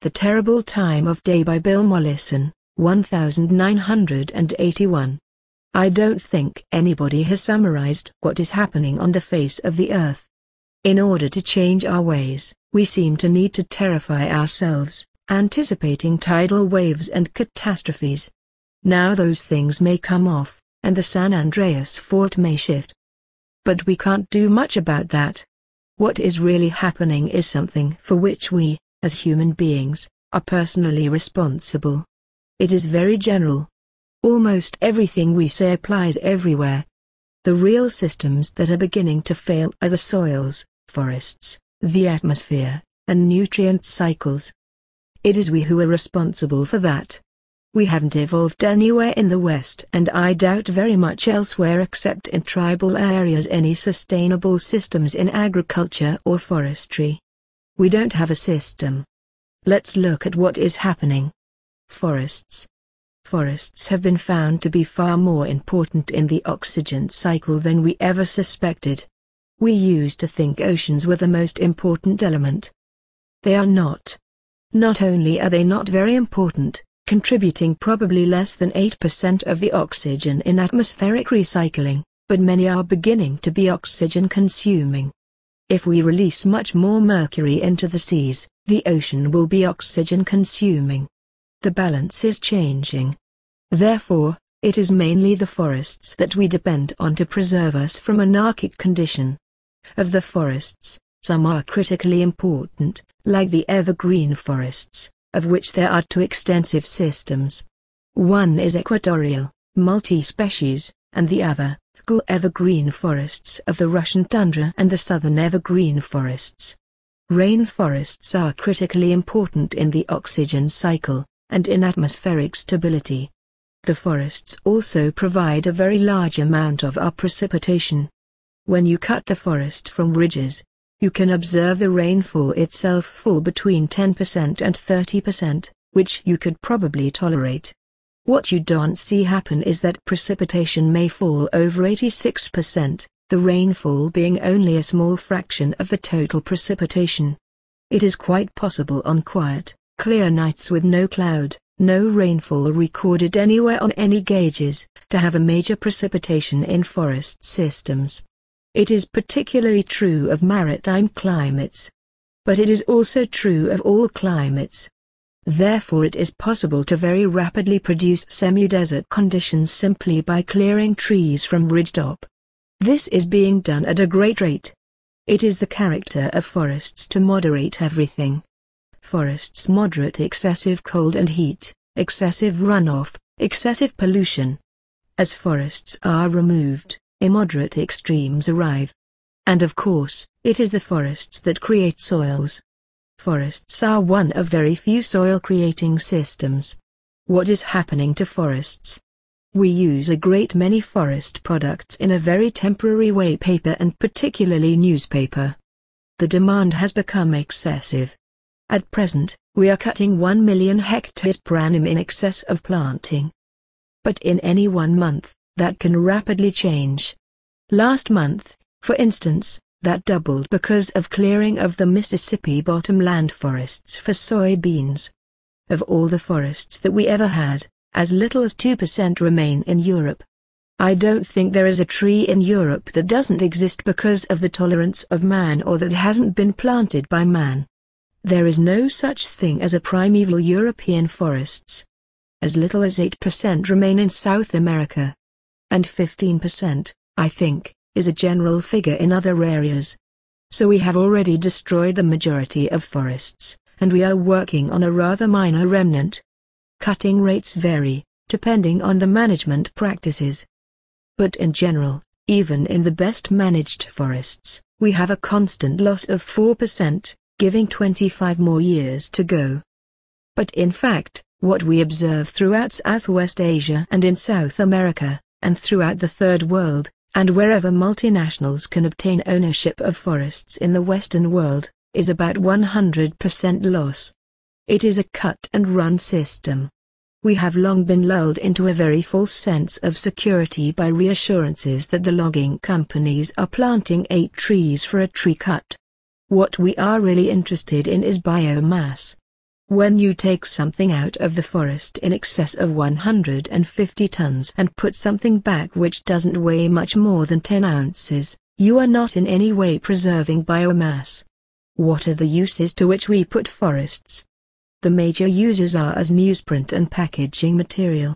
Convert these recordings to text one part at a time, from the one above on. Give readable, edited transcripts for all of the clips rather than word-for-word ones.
The Terrible Time of Day by Bill Mollison, 1981. I don't think anybody has summarized what is happening on the face of the earth. In order to change our ways, we seem to need to terrify ourselves, anticipating tidal waves and catastrophes. Now those things may come off, and the San Andreas fault may shift. But we can't do much about that. What is really happening is something for which we, as human beings, are personally responsible. It is very general. Almost everything we say applies everywhere. The real systems that are beginning to fail are the soils, forests, the atmosphere, and nutrient cycles. It is we who are responsible for that. We haven't evolved anywhere in the West, and I doubt very much elsewhere except in tribal areas, any sustainable systems in agriculture or forestry. We don't have a system. Let's look at what is happening. Forests. Forests have been found to be far more important in the oxygen cycle than we ever suspected. We used to think oceans were the most important element. They are not. Not only are they not very important, contributing probably less than 8% of the oxygen in atmospheric recycling, but many are beginning to be oxygen consuming. If we release much more mercury into the seas, the ocean will be oxygen consuming. The balance is changing. Therefore, it is mainly the forests that we depend on to preserve us from anarchic condition. Of the forests, some are critically important, like the evergreen forests, of which there are two extensive systems. One is equatorial, multi-species, and the other, cool evergreen forests of the Russian tundra and the southern evergreen forests. Rainforests are critically important in the oxygen cycle, and in atmospheric stability. The forests also provide a very large amount of our precipitation. When you cut the forest from ridges, you can observe the rainfall itself fall between 10% and 30%, which you could probably tolerate. What you don't see happen is that precipitation may fall over 86%, the rainfall being only a small fraction of the total precipitation. It is quite possible on quiet, clear nights with no cloud, no rainfall recorded anywhere on any gauges, to have a major precipitation in forest systems. It is particularly true of maritime climates. But it is also true of all climates. Therefore it is possible to very rapidly produce semi-desert conditions simply by clearing trees from ridgetop. This is being done at a great rate. It is the character of forests to moderate everything. Forests moderate excessive cold and heat, excessive runoff, excessive pollution. As forests are removed, immoderate extremes arrive. And of course, it is the forests that create soils. Forests are one of very few soil-creating systems. What is happening to forests? We use a great many forest products in a very temporary way, paper and particularly newspaper. The demand has become excessive. At present, we are cutting 1 million hectares per annum in excess of planting. But in any 1 month, that can rapidly change. Last month, for instance, that doubled because of clearing of the Mississippi bottomland forests for soybeans. Of all the forests that we ever had, as little as 2% remain in Europe. I don't think there is a tree in Europe that doesn't exist because of the tolerance of man or that hasn't been planted by man. There is no such thing as a primeval European forests. As little as 8% remain in South America. And 15%, I think, is a general figure in other areas. So we have already destroyed the majority of forests, and we are working on a rather minor remnant. Cutting rates vary, depending on the management practices. But in general, even in the best managed forests, we have a constant loss of 4%, giving 25 more years to go. But in fact, what we observe throughout Southwest Asia and in South America, and throughout the Third World, and wherever multinationals can obtain ownership of forests in the Western world, is about 100% loss. It is a cut-and-run system. We have long been lulled into a very false sense of security by reassurances that the logging companies are planting 8 trees for a tree cut. What we are really interested in is biomass. When you take something out of the forest in excess of 150 tons and put something back which doesn't weigh much more than 10 ounces, you are not in any way preserving biomass. What are the uses to which we put forests? The major uses are as newsprint and packaging material.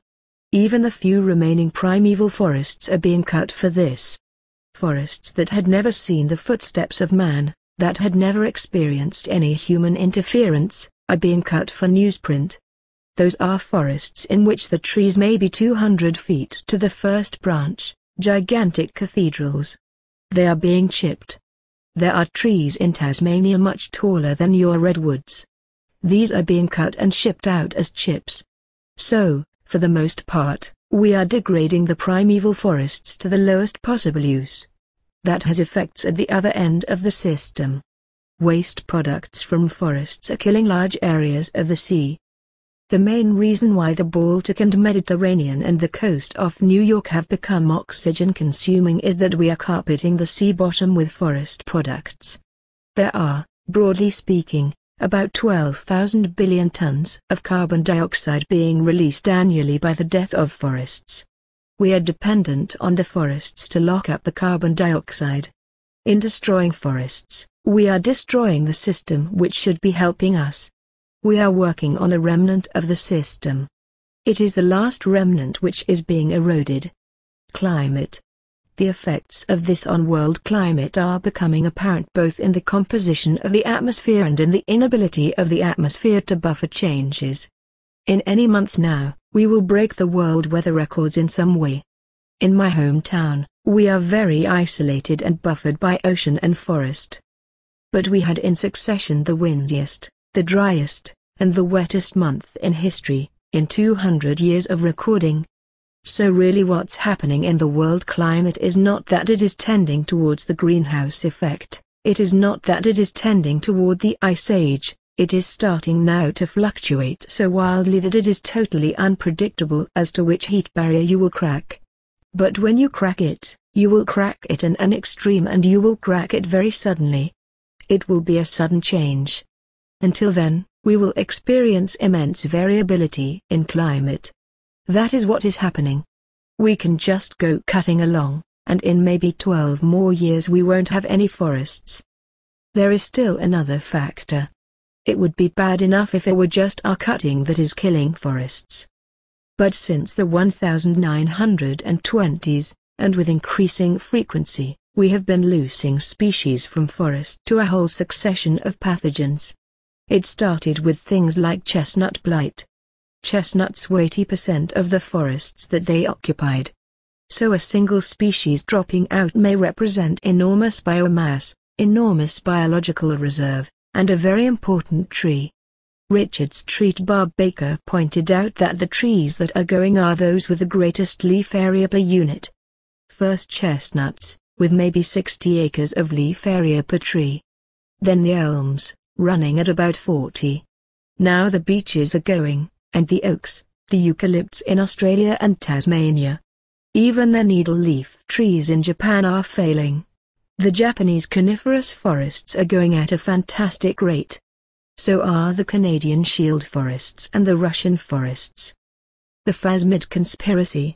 Even the few remaining primeval forests are being cut for this. Forests that had never seen the footsteps of man, that had never experienced any human interference, are being cut for newsprint. Those are forests in which the trees may be 200 feet to the first branch, gigantic cathedrals. They are being chipped. There are trees in Tasmania much taller than your redwoods. These are being cut and shipped out as chips. So, for the most part, we are degrading the primeval forests to the lowest possible use. That has effects at the other end of the system. Waste products from forests are killing large areas of the sea. The main reason why the Baltic and Mediterranean and the coast off New York have become oxygen-consuming is that we are carpeting the sea bottom with forest products. There are, broadly speaking, about 12,000 billion tons of carbon dioxide being released annually by the death of forests. We are dependent on the forests to lock up the carbon dioxide. In destroying forests, we are destroying the system which should be helping us. We are working on a remnant of the system. It is the last remnant which is being eroded. Climate. The effects of this on world climate are becoming apparent both in the composition of the atmosphere and in the inability of the atmosphere to buffer changes. In any month now, we will break the world weather records in some way. In my hometown, we are very isolated and buffered by ocean and forest. But we had in succession the windiest, the driest, and the wettest month in history, in 200 years of recording. So really what's happening in the world climate is not that it is tending towards the greenhouse effect, it is not that it is tending toward the ice age, it is starting now to fluctuate so wildly that it is totally unpredictable as to which heat barrier you will crack. But when you crack it, you will crack it in an extreme and you will crack it very suddenly. It will be a sudden change. Until then, we will experience immense variability in climate. That is what is happening. We can just go cutting along, and in maybe 12 more years we won't have any forests. There is still another factor. It would be bad enough if it were just our cutting that is killing forests. But since the 1920s, and with increasing frequency, we have been losing species from forests to a whole succession of pathogens. It started with things like chestnut blight. Chestnuts were 80% of the forests that they occupied. So a single species dropping out may represent enormous biomass, enormous biological reserve, and a very important tree. Richard Street Bob Baker pointed out that the trees that are going are those with the greatest leaf area per unit. First chestnuts, with maybe 60 acres of leaf area per tree. Then the elms, running at about 40. Now the beeches are going, and the oaks, the eucalypts in Australia and Tasmania. Even the needle-leaf trees in Japan are failing. The Japanese coniferous forests are going at a fantastic rate. So are the Canadian shield forests and the Russian forests. The Phasmid Conspiracy.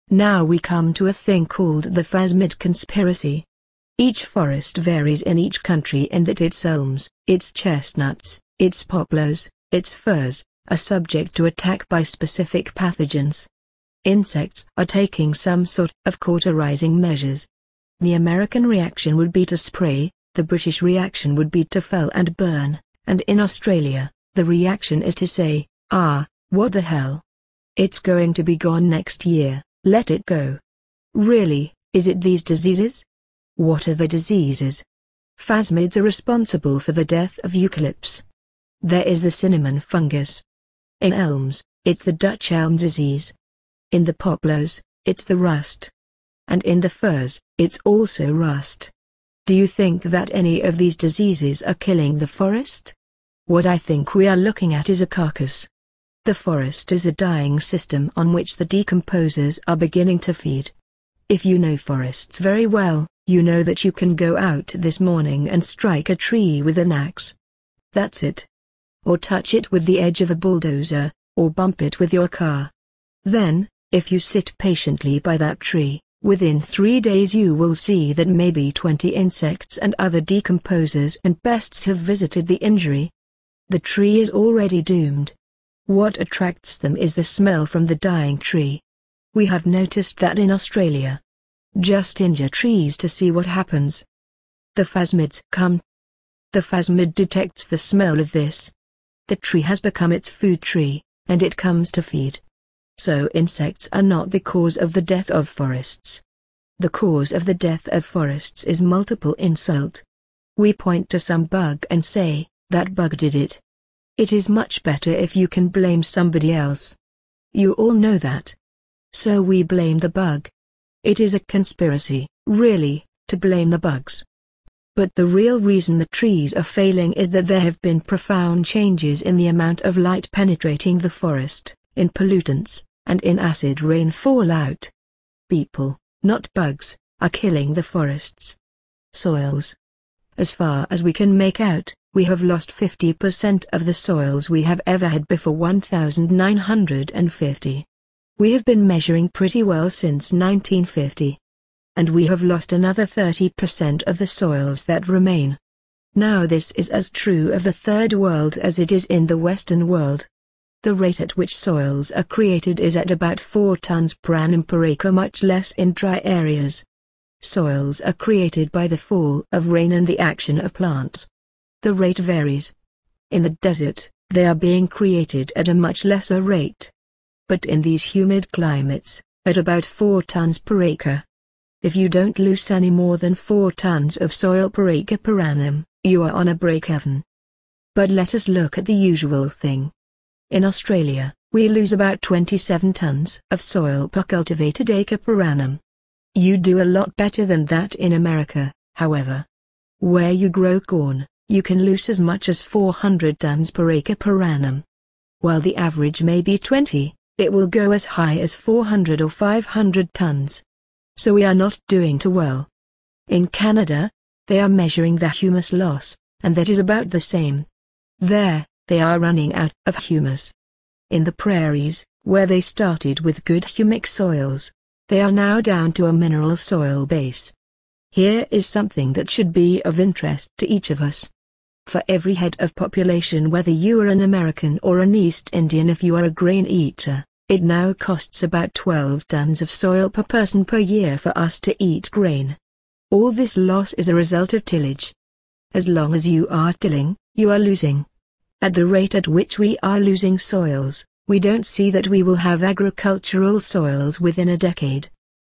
Now we come to a thing called the Phasmid Conspiracy. Each forest varies in each country in that its elms, its chestnuts, its poplars, its firs, are subject to attack by specific pathogens. Insects are taking some sort of cauterizing measures. The American reaction would be to spray, the British reaction would be to fell and burn. And in Australia, the reaction is to say, what the hell? It's going to be gone next year, let it go. Really, is it these diseases? What are the diseases? Phasmids are responsible for the death of eucalypts. There is the cinnamon fungus. In elms, it's the Dutch elm disease. In the poplars, it's the rust. And in the firs, it's also rust. Do you think that any of these diseases are killing the forest? What I think we are looking at is a carcass. The forest is a dying system on which the decomposers are beginning to feed. If you know forests very well, you know that you can go out this morning and strike a tree with an axe. That's it. or touch it with the edge of a bulldozer, or bump it with your car. Then, if you sit patiently by that tree, within 3 days you will see that maybe 20 insects and other decomposers and pests have visited the injury. The tree is already doomed. What attracts them is the smell from the dying tree. We have noticed that in Australia. Just injure trees to see what happens. The phasmids come. The phasmid detects the smell of this. The tree has become its food tree, and it comes to feed. So insects are not the cause of the death of forests. The cause of the death of forests is multiple insult. We point to some bug and say, that bug did it. It is much better if you can blame somebody else. You all know that. So we blame the bug. It is a conspiracy, really, to blame the bugs. But the real reason the trees are failing is that there have been profound changes in the amount of light penetrating the forest, in pollutants, and in acid rain fallout. People, not bugs, are killing the forests. Soils. As far as we can make out, we have lost 50% of the soils we have ever had before 1950. We have been measuring pretty well since 1950. And we have lost another 30% of the soils that remain. Now this is as true of the Third World as it is in the Western world. The rate at which soils are created is at about 4 tons per annum per acre, much less in dry areas. Soils are created by the fall of rain and the action of plants. The rate varies. In the desert, they are being created at a much lesser rate. But in these humid climates, at about 4 tons per acre. If you don't lose any more than 4 tons of soil per acre per annum, you are on a break-even. But let us look at the usual thing. In Australia, we lose about 27 tons of soil per cultivated acre per annum. You do a lot better than that in America, however. Where you grow corn, you can lose as much as 400 tons per acre per annum. While the average may be 20, it will go as high as 400 or 500 tons. So we are not doing too well. In Canada, they are measuring the humus loss, and that is about the same. There, they are running out of humus. In the prairies, where they started with good humic soils, they are now down to a mineral soil base. Here is something that should be of interest to each of us. For every head of population, whether you are an American or an East Indian, if you are a grain eater, it now costs about 12 tons of soil per person per year for us to eat grain. All this loss is a result of tillage. As long as you are tilling, you are losing. At the rate at which we are losing soils, we don't see that we will have agricultural soils within a decade.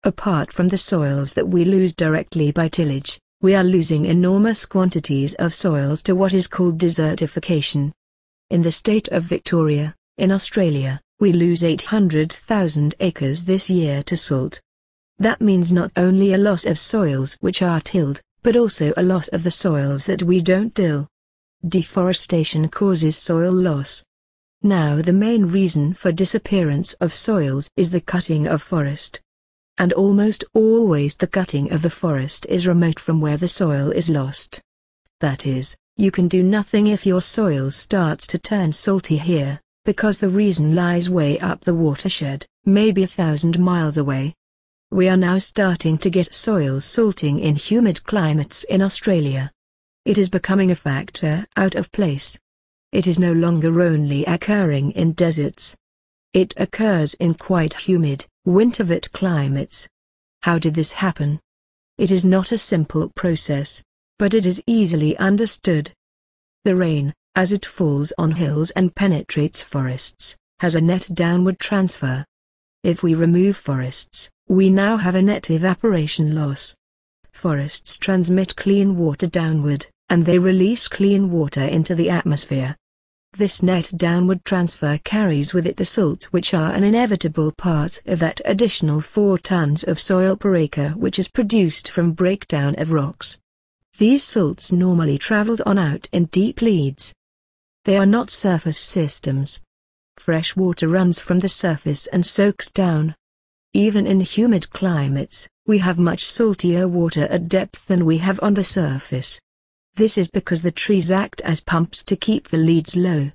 Apart from the soils that we lose directly by tillage, we are losing enormous quantities of soils to what is called desertification. In the state of Victoria, in Australia, we lose 800,000 acres this year to salt. That means not only a loss of soils which are tilled, but also a loss of the soils that we don't till. Deforestation causes soil loss. Now the main reason for disappearance of soils is the cutting of forest. And almost always the cutting of the forest is remote from where the soil is lost. That is, you can do nothing if your soil starts to turn salty here, because the reason lies way up the watershed, maybe 1,000 miles away. We are now starting to get soils salting in humid climates in Australia. It is becoming a factor out of place. It is no longer only occurring in deserts. It occurs in quite humid, winter-wet climates. How did this happen? It is not a simple process, but it is easily understood. The rain, as it falls on hills and penetrates forests, has a net downward transfer. If we remove forests, we now have a net evaporation loss. Forests transmit clean water downward, and they release clean water into the atmosphere. This net downward transfer carries with it the salts, which are an inevitable part of that additional 4 tons of soil per acre which is produced from breakdown of rocks. These salts normally traveled on out in deep leads. They are not surface systems. Fresh water runs from the surface and soaks down. Even in humid climates, we have much saltier water at depth than we have on the surface. This is because the trees act as pumps to keep the leads low,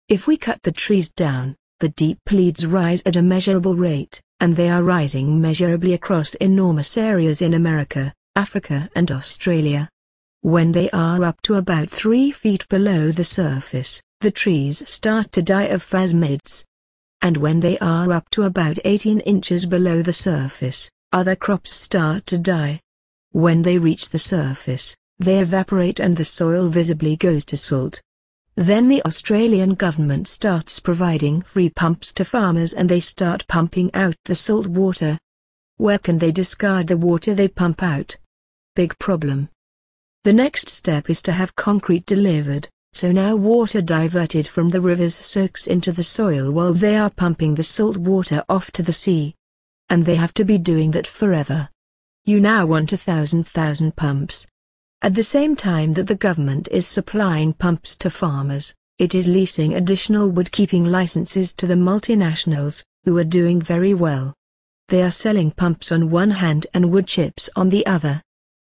If we cut the trees down, the deep pleeds rise at a measurable rate, and they are rising measurably across enormous areas in America, Africa and Australia. When they are up to about 3 feet below the surface, the trees start to die of phasmids. And when they are up to about 18 inches below the surface, other crops start to die. When they reach the surface, they evaporate and the soil visibly goes to salt. Then the Australian government starts providing free pumps to farmers and they start pumping out the salt water. Where can they discard the water they pump out? Big problem. The next step is to have concrete delivered, so now water diverted from the rivers soaks into the soil while they are pumping the salt water off to the sea. And they have to be doing that forever. You now want 1,000 pumps. At the same time that the government is supplying pumps to farmers, it is leasing additional wood-keeping licenses to the multinationals, who are doing very well. They are selling pumps on one hand and wood chips on the other.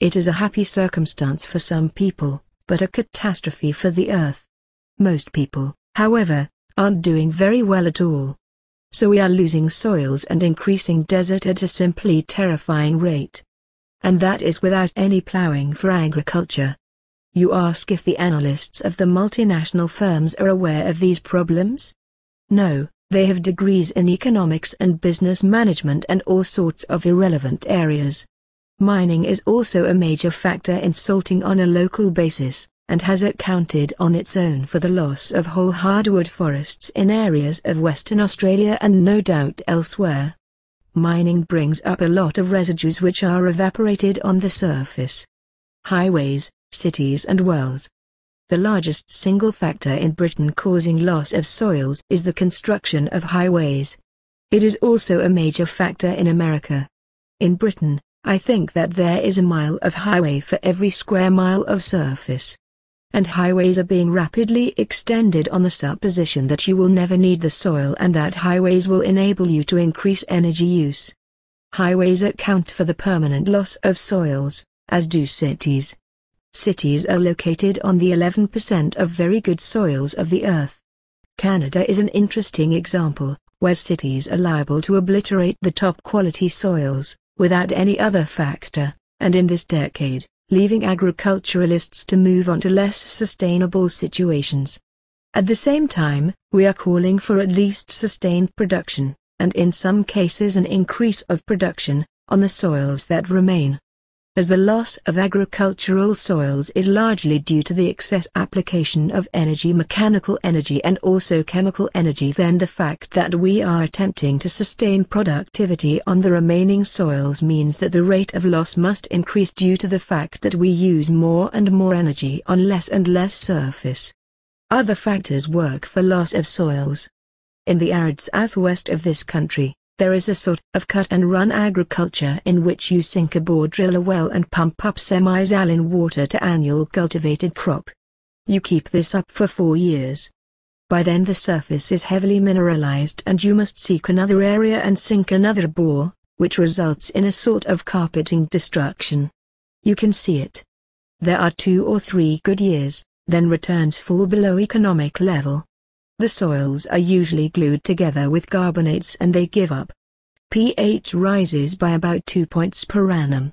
It is a happy circumstance for some people, but a catastrophe for the earth. Most people, however, aren't doing very well at all. So we are losing soils and increasing desert at a simply terrifying rate. And that is without any plowing for agriculture. You ask if the analysts of the multinational firms are aware of these problems? No, they have degrees in economics and business management and all sorts of irrelevant areas. Mining is also a major factor in salting on a local basis, and has accounted on its own for the loss of whole hardwood forests in areas of Western Australia and no doubt elsewhere. Mining brings up a lot of residues which are evaporated on the surface. Highways, cities and wells. The largest single factor in Britain causing loss of soils is the construction of highways. It is also a major factor in America. In Britain, I think that there is a mile of highway for every square mile of surface. And highways are being rapidly extended on the supposition that you will never need the soil and that highways will enable you to increase energy use. Highways account for the permanent loss of soils, as do cities. Cities are located on the 11% of very good soils of the earth. Canada is an interesting example, where cities are liable to obliterate the top quality soils, without any other factor, and in this decade, leaving agriculturalists to move on to less sustainable situations. At the same time, we are calling for at least sustained production, and in some cases an increase of production, on the soils that remain. As the loss of agricultural soils is largely due to the excess application of energy, mechanical energy and also chemical energy, then the fact that we are attempting to sustain productivity on the remaining soils means that the rate of loss must increase due to the fact that we use more and more energy on less and less surface. Other factors work for loss of soils. In the arid southwest of this country, there is a sort of cut-and-run agriculture in which you sink a bore, drill a well and pump up semi-saline water to annual cultivated crop. You keep this up for 4 years. By then the surface is heavily mineralized and you must seek another area and sink another bore, which results in a sort of carpeting destruction. You can see it. There are 2 or 3 good years, then returns fall below economic level. The soils are usually glued together with carbonates and they give up. pH rises by about 2 points per annum.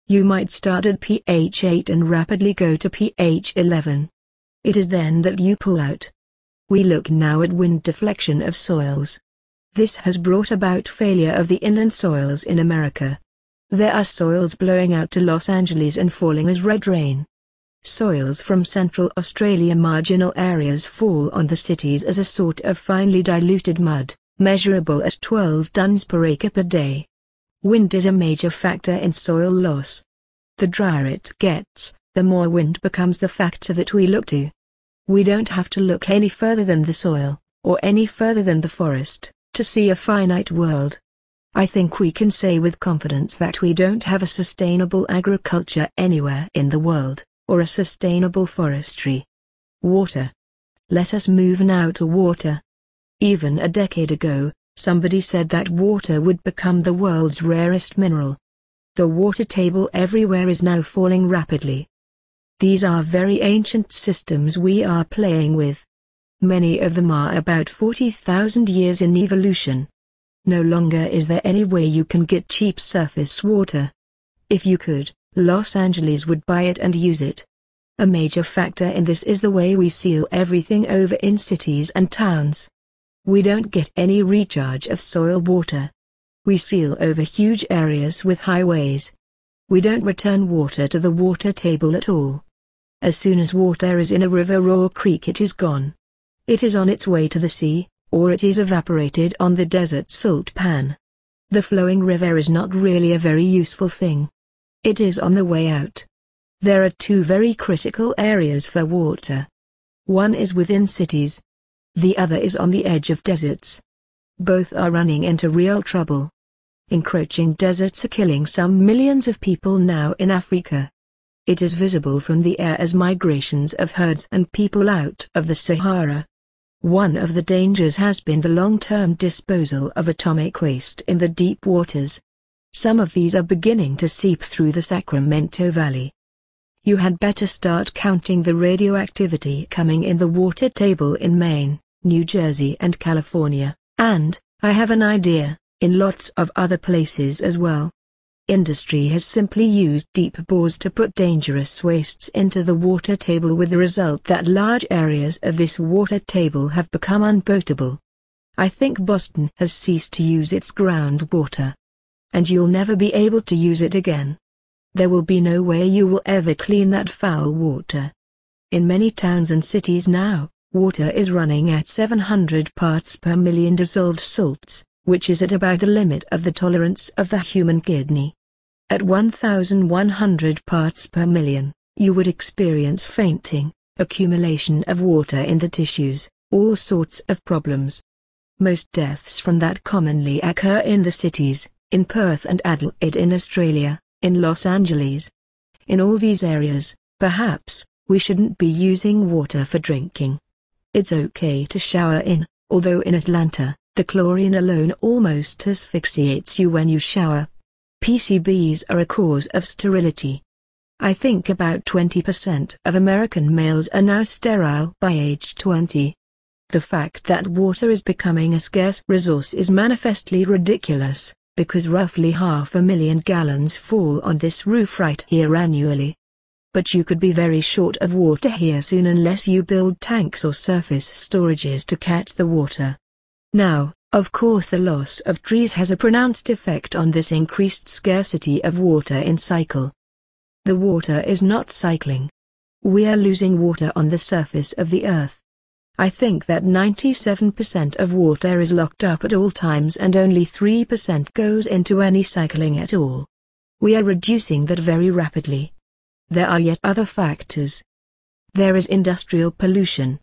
You might start at pH 8 and rapidly go to pH 11. It is then that you pull out. We look now at wind deflection of soils. This has brought about failure of the inland soils in America. There are soils blowing out to Los Angeles and falling as red rain. Soils from Central Australia marginal areas fall on the cities as a sort of finely diluted mud, measurable at 12 tons per acre per day. Wind is a major factor in soil loss. The drier it gets, the more wind becomes the factor that we look to. We don't have to look any further than the soil, or any further than the forest, to see a finite world. I think we can say with confidence that we don't have a sustainable agriculture anywhere in the world, or a sustainable forestry. Water. Let us move now to water. Even a decade ago, somebody said that water would become the world's rarest mineral. The water table everywhere is now falling rapidly. These are very ancient systems we are playing with. Many of them are about 40,000 years in evolution. No longer is there any way you can get cheap surface water. If you could, Los Angeles would buy it and use it. A major factor in this is the way we seal everything over in cities and towns. We don't get any recharge of soil water. We seal over huge areas with highways. We don't return water to the water table at all. As soon as water is in a river or creek, it is gone. It is on its way to the sea, or it is evaporated on the desert salt pan. The flowing river is not really a very useful thing. It is on the way out. There are two very critical areas for water. One is within cities. The other is on the edge of deserts. Both are running into real trouble. Encroaching deserts are killing some millions of people now in Africa. It is visible from the air as migrations of herds and people out of the Sahara. One of the dangers has been the long-term disposal of atomic waste in the deep waters. Some of these are beginning to seep through the Sacramento Valley. You had better start counting the radioactivity coming in the water table in Maine, New Jersey and California, and, I have an idea, in lots of other places as well. Industry has simply used deep bores to put dangerous wastes into the water table, with the result that large areas of this water table have become unpotable. I think Boston has ceased to use its groundwater. And you'll never be able to use it again. There will be no way you will ever clean that foul water. In many towns and cities now, water is running at 700 parts per million dissolved salts, which is at about the limit of the tolerance of the human kidney. At 1,100 parts per million, you would experience fainting, accumulation of water in the tissues, all sorts of problems. Most deaths from that commonly occur in the cities, in Perth and Adelaide in Australia, in Los Angeles. In all these areas, perhaps, we shouldn't be using water for drinking. It's okay to shower in, although in Atlanta, the chlorine alone almost asphyxiates you when you shower. PCBs are a cause of sterility. I think about 20% of American males are now sterile by age 20. The fact that water is becoming a scarce resource is manifestly ridiculous, because roughly 500,000 gallons fall on this roof right here annually. But you could be very short of water here soon unless you build tanks or surface storages to catch the water. Now, of course, the loss of trees has a pronounced effect on this increased scarcity of water in cycle. The water is not cycling. We are losing water on the surface of the earth. I think that 97% of water is locked up at all times and only 3% goes into any cycling at all. We are reducing that very rapidly. There are yet other factors. There is industrial pollution.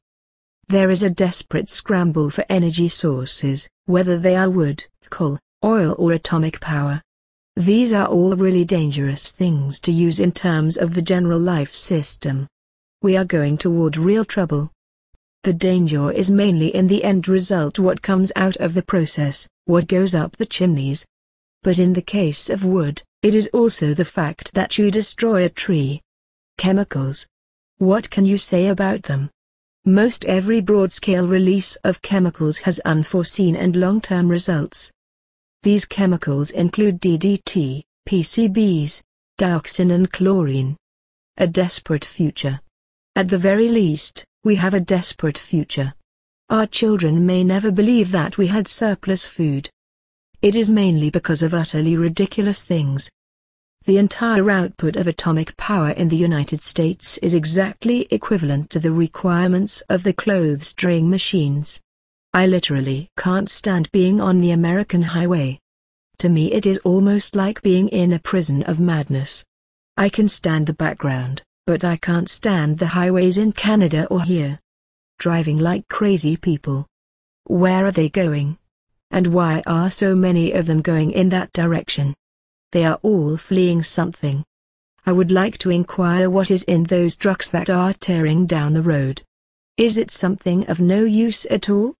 There is a desperate scramble for energy sources, whether they are wood, coal, oil or atomic power. These are all really dangerous things to use in terms of the general life system. We are going toward real trouble. The danger is mainly in the end result, what comes out of the process, what goes up the chimneys. But in the case of wood, it is also the fact that you destroy a tree. Chemicals. What can you say about them? Most every broad-scale release of chemicals has unforeseen and long-term results. These chemicals include DDT, PCBs, dioxin and chlorine. A desperate future. At the very least, we have a desperate future. Our children may never believe that we had surplus food. It is mainly because of utterly ridiculous things. The entire output of atomic power in the United States is exactly equivalent to the requirements of the clothes drying machines. I literally can't stand being on the American highway. To me it is almost like being in a prison of madness. I can stand the background, but I can't stand the highways in Canada or here. Driving like crazy people. Where are they going? And why are so many of them going in that direction? They are all fleeing something. I would like to inquire what is in those trucks that are tearing down the road. Is it something of no use at all?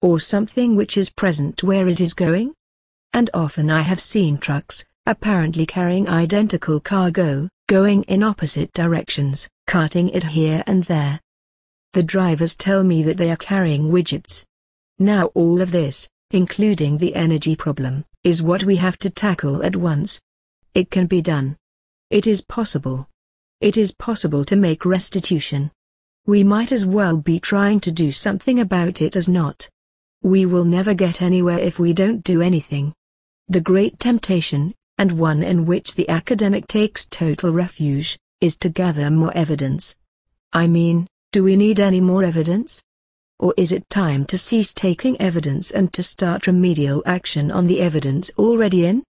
Or something which is present where it is going? And often I have seen trucks, apparently carrying identical cargo, going in opposite directions, carting it here and there. The drivers tell me that they are carrying widgets. Now all of this, including the energy problem, is what we have to tackle at once. It can be done. It is possible. It is possible to make restitution. We might as well be trying to do something about it as not. We will never get anywhere if we don't do anything. The great temptation, and one in which the academic takes total refuge, is to gather more evidence. I mean, do we need any more evidence? Or is it time to cease taking evidence and to start remedial action on the evidence already in?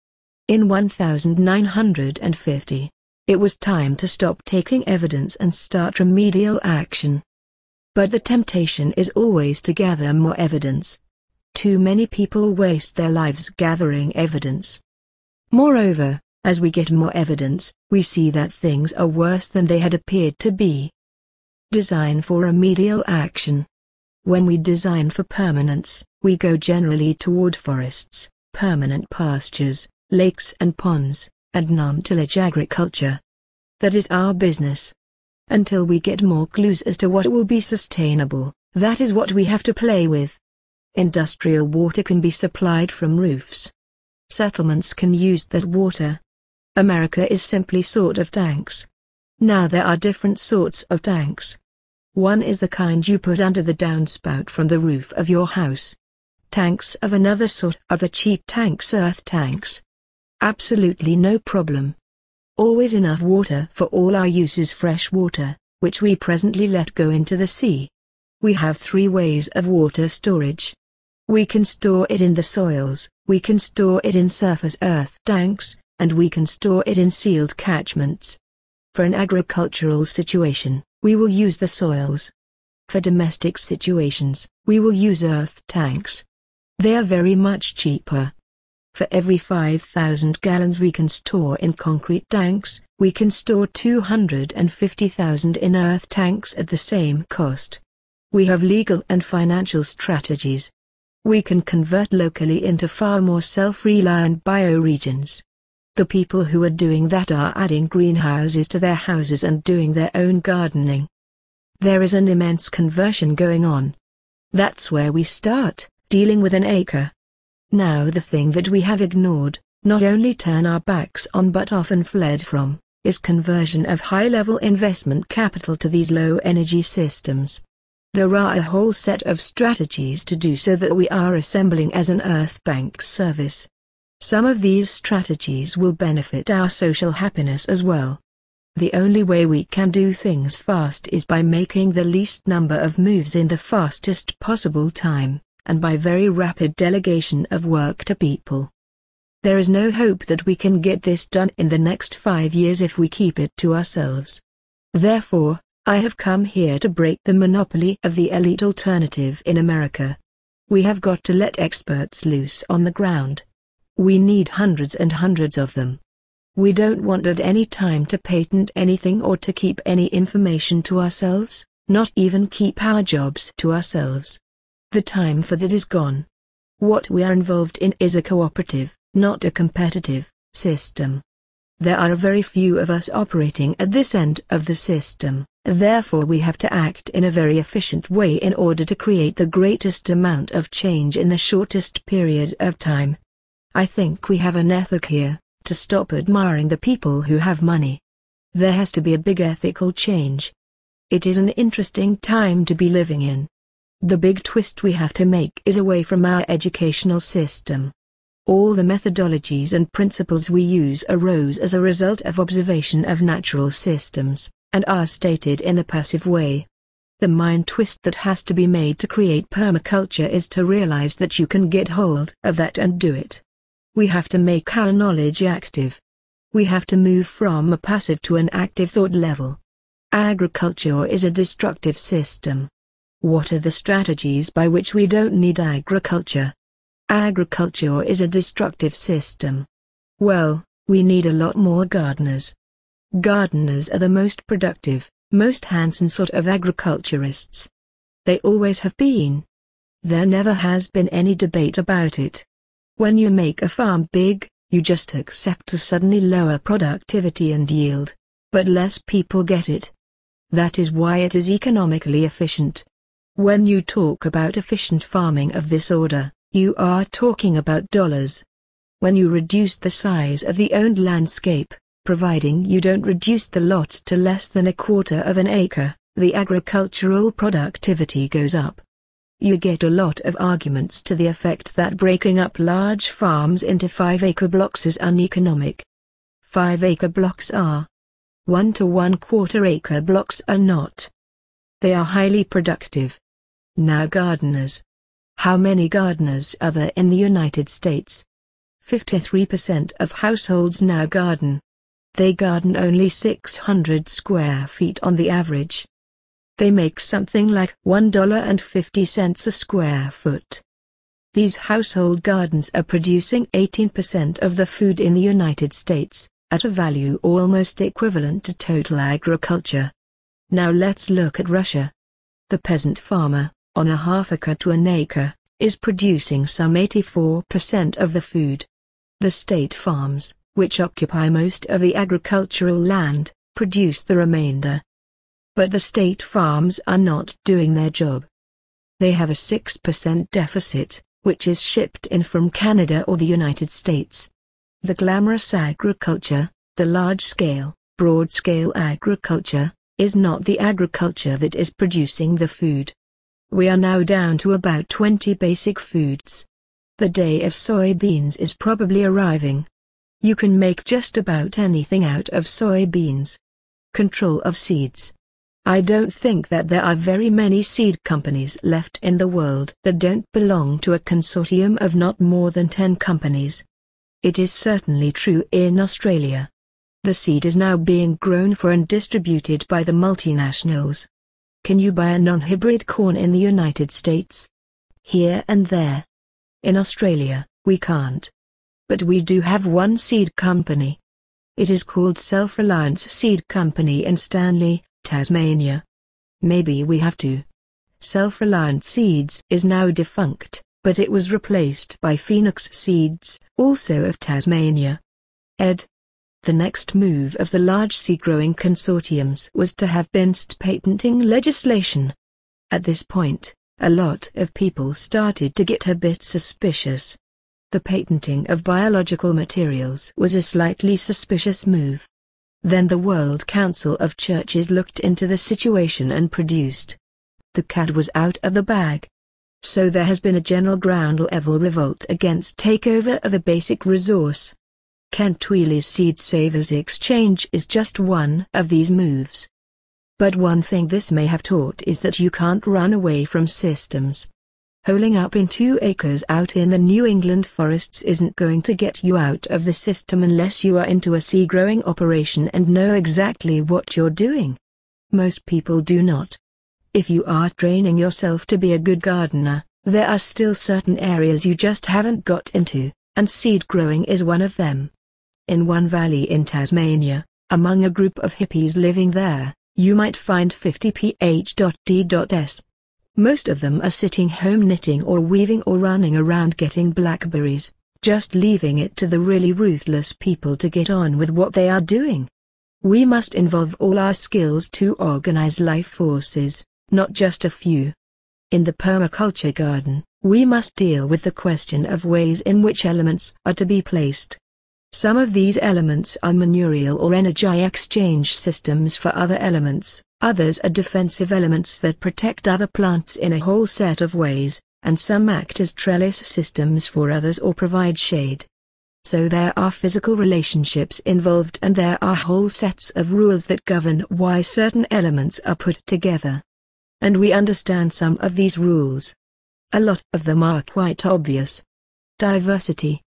In 1950, it was time to stop taking evidence and start remedial action. But the temptation is always to gather more evidence. Too many people waste their lives gathering evidence. Moreover, as we get more evidence, we see that things are worse than they had appeared to be. Design for remedial action. When we design for permanence, we go generally toward forests, permanent pastures, lakes and ponds, and non-tillage agriculture. That is our business. Until we get more clues as to what will be sustainable, that is what we have to play with. Industrial water can be supplied from roofs. Settlements can use that water. America is simply sort of tanks. Now there are different sorts of tanks. One is the kind you put under the downspout from the roof of your house. Tanks of another sort are the cheap tanks, earth tanks. Absolutely no problem. Always enough water for all our uses, fresh water, which we presently let go into the sea. We have three ways of water storage. We can store it in the soils, we can store it in surface earth tanks, and we can store it in sealed catchments. For an agricultural situation, we will use the soils. For domestic situations, we will use earth tanks. They are very much cheaper. For every 5,000 gallons we can store in concrete tanks, we can store 250,000 in earth tanks at the same cost. We have legal and financial strategies. We can convert locally into far more self-reliant bioregions. The people who are doing that are adding greenhouses to their houses and doing their own gardening. There is an immense conversion going on. That's where we start, dealing with an acre. Now the thing that we have ignored, not only turn our backs on but often fled from, is conversion of high-level investment capital to these low-energy systems. There are a whole set of strategies to do so that we are assembling as an Earth Bank service. Some of these strategies will benefit our social happiness as well. The only way we can do things fast is by making the least number of moves in the fastest possible time, and by very rapid delegation of work to people. There is no hope that we can get this done in the next 5 years if we keep it to ourselves. Therefore, I have come here to break the monopoly of the elite alternative in America. We have got to let experts loose on the ground. We need hundreds and hundreds of them. We don't want at any time to patent anything or to keep any information to ourselves, not even keep our jobs to ourselves. The time for that is gone. What we are involved in is a cooperative, not a competitive, system. There are very few of us operating at this end of the system, therefore we have to act in a very efficient way in order to create the greatest amount of change in the shortest period of time. I think we have an ethic here, to stop admiring the people who have money. There has to be a big ethical change. It is an interesting time to be living in. The big twist we have to make is away from our educational system. All the methodologies and principles we use arose as a result of observation of natural systems, and are stated in a passive way. The mind twist that has to be made to create permaculture is to realize that you can get hold of that and do it. We have to make our knowledge active. We have to move from a passive to an active thought level. Agriculture is a destructive system. What are the strategies by which we don't need agriculture? Agriculture is a destructive system. Well, we need a lot more gardeners. Gardeners are the most productive, most hands-on sort of agriculturists. They always have been. There never has been any debate about it. When you make a farm big, you just accept to suddenly lower productivity and yield, but less people get it. That is why it is economically efficient. When you talk about efficient farming of this order, you are talking about dollars. When you reduce the size of the owned landscape, providing you don't reduce the lots to less than 1/4 of an acre, the agricultural productivity goes up. You get a lot of arguments to the effect that breaking up large farms into 5-acre blocks is uneconomic. 5-acre blocks are. 1 to 1/4 acre blocks are not. They are highly productive. Now gardeners. How many gardeners are there in the United States? 53% of households now garden. They garden only 600 square feet on the average. They make something like $1.50 a square foot. These household gardens are producing 18% of the food in the United States, at a value almost equivalent to total agriculture. Now let's look at Russia. The peasant farmer, on a half-acre to an acre, is producing some 84% of the food. The state farms, which occupy most of the agricultural land, produce the remainder. But the state farms are not doing their job. They have a 6% deficit, which is shipped in from Canada or the United States. The glamorous agriculture, the large-scale, broad-scale agriculture, is not the agriculture that is producing the food. We are now down to about 20 basic foods. The day of soybeans is probably arriving. You can make just about anything out of soybeans. Control of seeds. I don't think that there are very many seed companies left in the world that don't belong to a consortium of not more than 10 companies. It is certainly true in Australia. The seed is now being grown for and distributed by the multinationals. Can you buy a non-hybrid corn in the United States? Here and there. In Australia, we can't. But we do have one seed company. It is called Self-Reliance Seed Company in Stanley, Tasmania. Maybe we have to. Self-Reliant Seeds is now defunct, but it was replaced by Phoenix Seeds, also of Tasmania. Ed. The next move of the large seed-growing consortiums was to have been patenting legislation. At this point, a lot of people started to get a bit suspicious. The patenting of biological materials was a slightly suspicious move. Then the World Council of Churches looked into the situation and produced. The cat was out of the bag. So there has been a general ground-level revolt against takeover of a basic resource. Kent Tweely's Seed Savers Exchange is just one of these moves. But one thing this may have taught is that you can't run away from systems. Holing up in 2 acres out in the New England forests isn't going to get you out of the system unless you are into a seed-growing operation and know exactly what you're doing. Most people do not. If you are training yourself to be a good gardener, there are still certain areas you just haven't got into, and seed growing is one of them. In one valley in Tasmania, among a group of hippies living there, you might find 50 Ph.D.S. Most of them are sitting home knitting or weaving or running around getting blackberries, just leaving it to the really ruthless people to get on with what they are doing. We must involve all our skills to organize life forces, not just a few. In the permaculture garden, we must deal with the question of ways in which elements are to be placed. Some of these elements are manurial or energy exchange systems for other elements, others are defensive elements that protect other plants in a whole set of ways, and some act as trellis systems for others or provide shade. So there are physical relationships involved and there are whole sets of rules that govern why certain elements are put together. And we understand some of these rules. A lot of them are quite obvious. Diversity.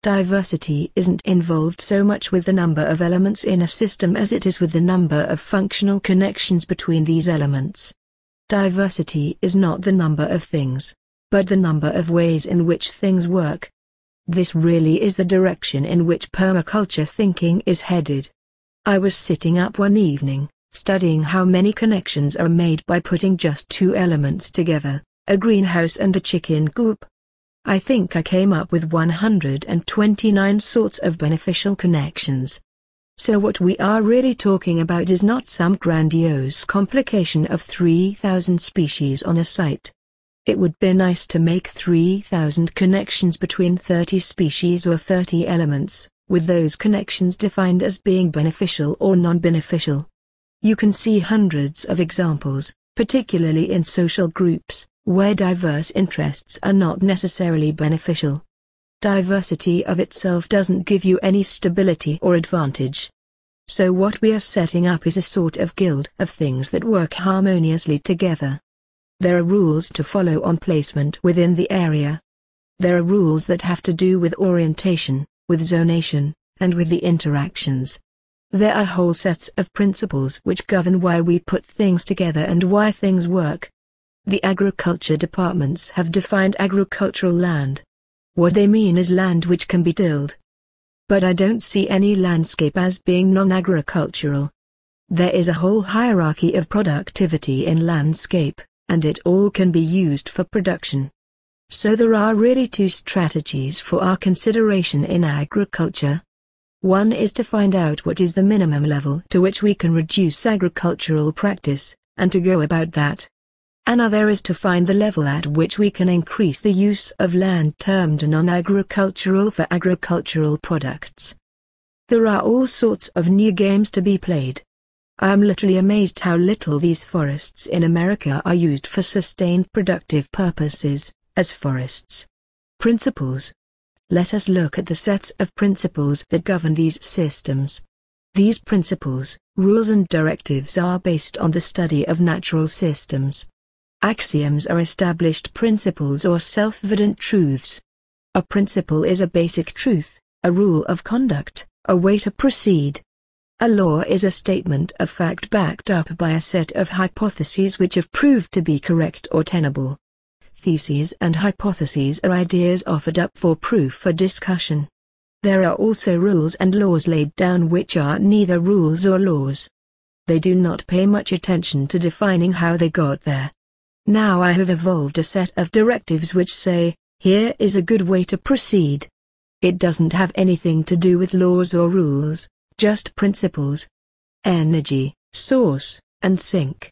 Diversity isn't involved so much with the number of elements in a system as it is with the number of functional connections between these elements. Diversity is not the number of things, but the number of ways in which things work. This really is the direction in which permaculture thinking is headed. I was sitting up one evening, studying how many connections are made by putting just 2 elements together, a greenhouse and a chicken coop. I think I came up with 129 sorts of beneficial connections. So what we are really talking about is not some grandiose complication of 3,000 species on a site. It would be nice to make 3,000 connections between 30 species or 30 elements, with those connections defined as being beneficial or non-beneficial. You can see hundreds of examples, particularly in social groups, where diverse interests are not necessarily beneficial. Diversity of itself doesn't give you any stability or advantage. So what we are setting up is a sort of guild of things that work harmoniously together. There are rules to follow on placement within the area. There are rules that have to do with orientation, with zonation, and with the interactions. There are whole sets of principles which govern why we put things together and why things work. The agriculture departments have defined agricultural land. What they mean is land which can be tilled. But I don't see any landscape as being non-agricultural. There is a whole hierarchy of productivity in landscape, and it all can be used for production. So there are really two strategies for our consideration in agriculture. One is to find out what is the minimum level to which we can reduce agricultural practice, and to go about that. Another is to find the level at which we can increase the use of land termed non-agricultural for agricultural products. There are all sorts of new games to be played. I am literally amazed how little these forests in America are used for sustained productive purposes, as forests. Principles. Let us look at the sets of principles that govern these systems. These principles, rules and directives are based on the study of natural systems. Axioms are established principles or self-evident truths. A principle is a basic truth, a rule of conduct, a way to proceed. A law is a statement of fact backed up by a set of hypotheses which have proved to be correct or tenable. Theses and hypotheses are ideas offered up for proof or discussion. There are also rules and laws laid down which are neither rules or laws. They do not pay much attention to defining how they got there. Now I have evolved a set of directives which say, here is a good way to proceed. It doesn't have anything to do with laws or rules, just principles. Energy, source, and sink.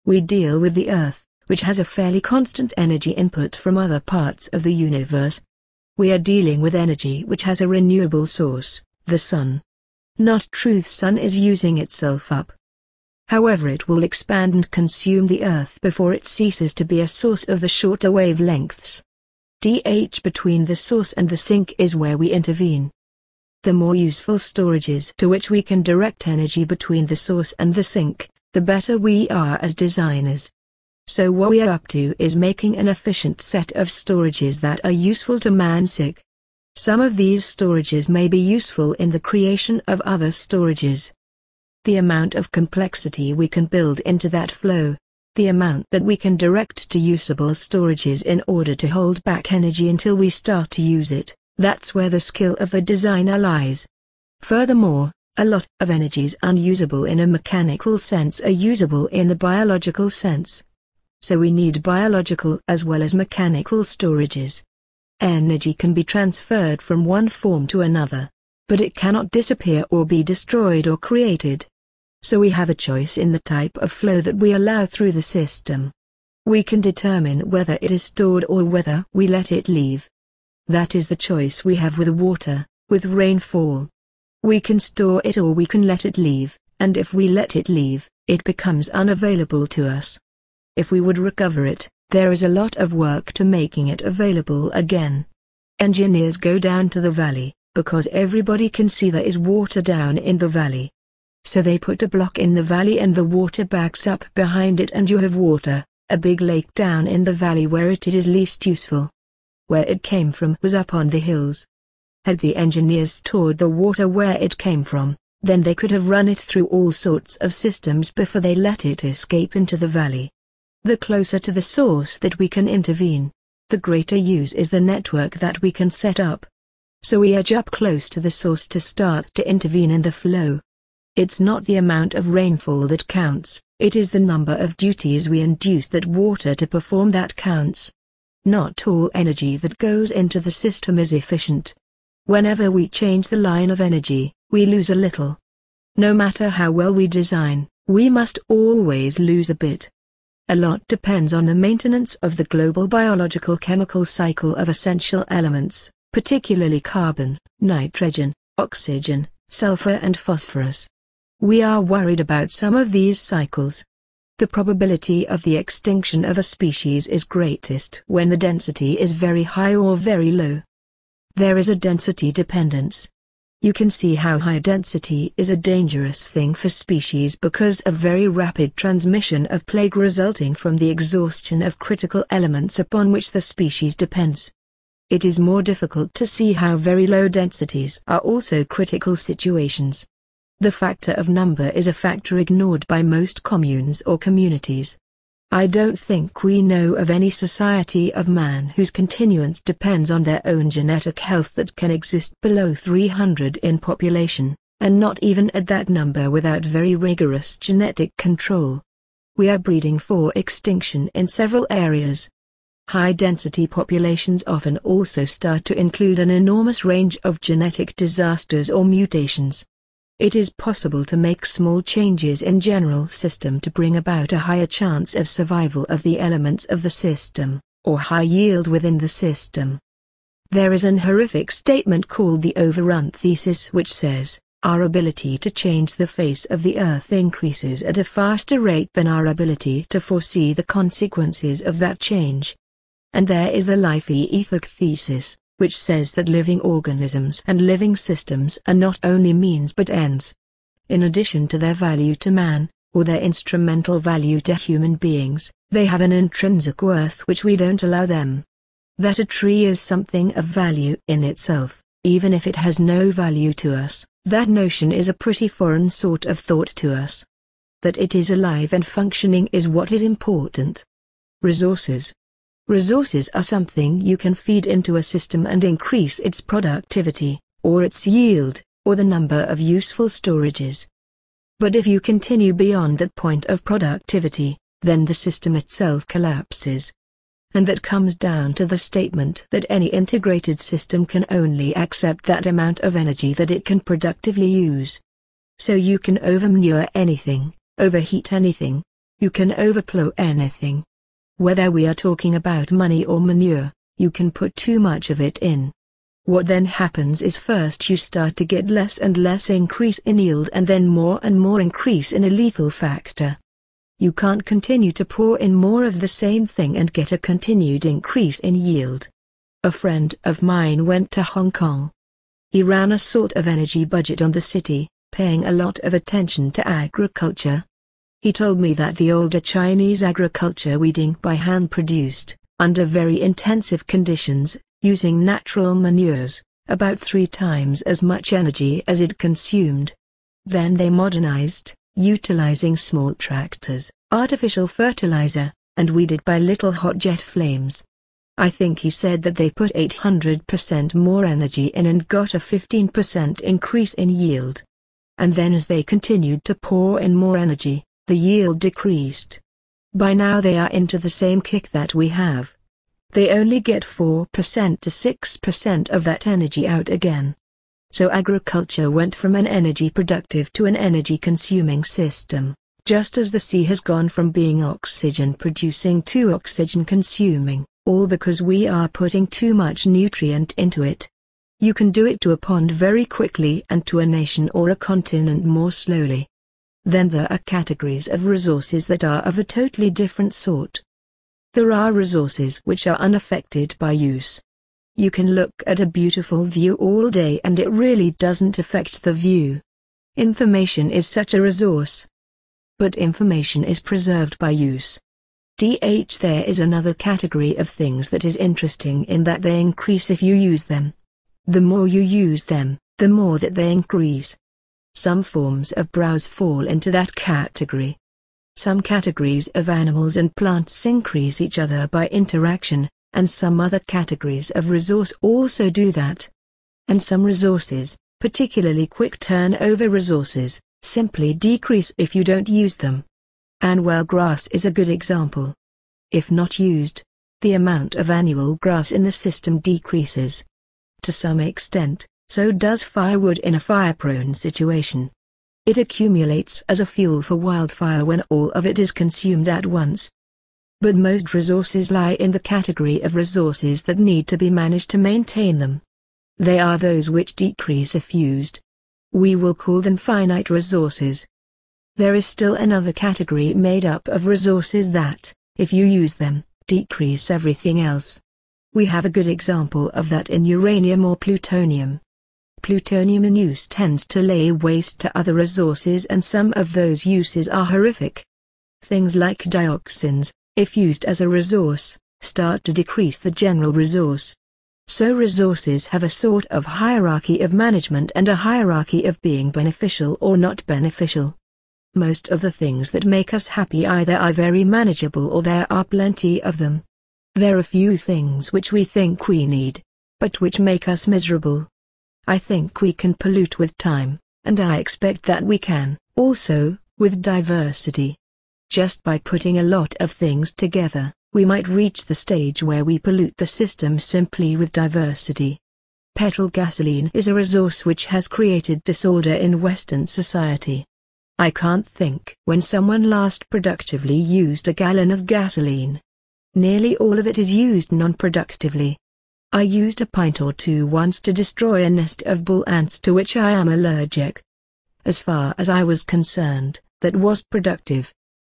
We deal with the Earth, which has a fairly constant energy input from other parts of the universe. We are dealing with energy which has a renewable source, the Sun. Not truth Sun is using itself up. However, it will expand and consume the Earth before it ceases to be a source of the shorter wavelengths. DH between the source and the sink is where we intervene. The more useful storages to which we can direct energy between the source and the sink, the better we are as designers. So what we are up to is making an efficient set of storages that are useful to man-sink. Some of these storages may be useful in the creation of other storages. The amount of complexity we can build into that flow, the amount that we can direct to usable storages in order to hold back energy until we start to use it, that's where the skill of the designer lies. Furthermore, a lot of energies unusable in a mechanical sense are usable in the biological sense. So we need biological as well as mechanical storages. Energy can be transferred from one form to another, but it cannot disappear or be destroyed or created. So we have a choice in the type of flow that we allow through the system. We can determine whether it is stored or whether we let it leave. That is the choice we have with water, with rainfall. We can store it or we can let it leave, and if we let it leave, it becomes unavailable to us. If we would recover it, there is a lot of work to making it available again. Engineers go down to the valley, because everybody can see there is water down in the valley. So they put a block in the valley and the water backs up behind it and you have water, a big lake down in the valley where it is least useful. Where it came from was up on the hills. Had the engineers stored the water where it came from, then they could have run it through all sorts of systems before they let it escape into the valley. The closer to the source that we can intervene, the greater use is the network that we can set up. So we edge up close to the source to start to intervene in the flow. It's not the amount of rainfall that counts, it is the number of duties we induce that water to perform that counts. Not all energy that goes into the system is efficient. Whenever we change the line of energy, we lose a little. No matter how well we design, we must always lose a bit. A lot depends on the maintenance of the global biological chemical cycle of essential elements, particularly carbon, nitrogen, oxygen, sulfur and phosphorus. We are worried about some of these cycles. The probability of the extinction of a species is greatest when the density is very high or very low. There is a density dependence. You can see how high density is a dangerous thing for species because of very rapid transmission of plague resulting from the exhaustion of critical elements upon which the species depends. It is more difficult to see how very low densities are also critical situations. The factor of number is a factor ignored by most communes or communities. I don't think we know of any society of man whose continuance depends on their own genetic health that can exist below 300 in population, and not even at that number without very rigorous genetic control. We are breeding for extinction in several areas. High-density populations often also start to include an enormous range of genetic disasters or mutations. It is possible to make small changes in general system to bring about a higher chance of survival of the elements of the system, or high yield within the system. There is an horrific statement called the Overrun Thesis which says, our ability to change the face of the earth increases at a faster rate than our ability to foresee the consequences of that change. And there is the Life-Ethic Thesis, which says that living organisms and living systems are not only means but ends. In addition to their value to man, or their instrumental value to human beings, they have an intrinsic worth which we don't allow them. That a tree is something of value in itself, even if it has no value to us, that notion is a pretty foreign sort of thought to us. That it is alive and functioning is what is important. Resources. Resources are something you can feed into a system and increase its productivity, or its yield, or the number of useful storages. But if you continue beyond that point of productivity, then the system itself collapses. And that comes down to the statement that any integrated system can only accept that amount of energy that it can productively use. So you can overmanure anything, overheat anything, you can overplow anything. Whether we are talking about money or manure, you can put too much of it in. What then happens is first you start to get less and less increase in yield and then more and more increase in a lethal factor. You can't continue to pour in more of the same thing and get a continued increase in yield. A friend of mine went to Hong Kong. He ran a sort of energy budget on the city, paying a lot of attention to agriculture. He told me that the older Chinese agriculture weeding by hand produced, under very intensive conditions, using natural manures, about 3 times as much energy as it consumed. Then they modernized, utilizing small tractors, artificial fertilizer, and weeded by little hot jet flames. I think he said that they put 800% more energy in and got a 15% increase in yield. And then as they continued to pour in more energy, the yield decreased. By now they are into the same kick that we have. They only get 4% to 6% of that energy out again. So agriculture went from an energy productive to an energy consuming system, just as the sea has gone from being oxygen producing to oxygen consuming, all because we are putting too much nutrient into it. You can do it to a pond very quickly and to a nation or a continent more slowly. Then there are categories of resources that are of a totally different sort. There are resources which are unaffected by use. You can look at a beautiful view all day and it really doesn't affect the view. Information is such a resource. But information is preserved by use. There is another category of things that is interesting in that they increase if you use them. The more you use them, the more that they increase. Some forms of browse fall into that category. Some categories of animals and plants increase each other by interaction, and some other categories of resource also do that. And some resources, particularly quick turnover resources, simply decrease if you don't use them. And well, grass is a good example. If not used, the amount of annual grass in the system decreases. To some extent, so does firewood in a fire-prone situation. It accumulates as a fuel for wildfire when all of it is consumed at once. But most resources lie in the category of resources that need to be managed to maintain them. They are those which decrease if used. We will call them finite resources. There is still another category made up of resources that, if you use them, decrease everything else. We have a good example of that in uranium or plutonium. Plutonium in use tends to lay waste to other resources, and some of those uses are horrific. Things like dioxins, if used as a resource, start to decrease the general resource. So resources have a sort of hierarchy of management and a hierarchy of being beneficial or not beneficial. Most of the things that make us happy either are very manageable or there are plenty of them. There are few things which we think we need, but which make us miserable. I think we can pollute with time, and I expect that we can, also, with diversity. Just by putting a lot of things together, we might reach the stage where we pollute the system simply with diversity. Petrol gasoline is a resource which has created disorder in Western society. I can't think when someone last productively used a gallon of gasoline. Nearly all of it is used non-productively. I used a pint or two once to destroy a nest of bull ants to which I am allergic. As far as I was concerned, that was productive.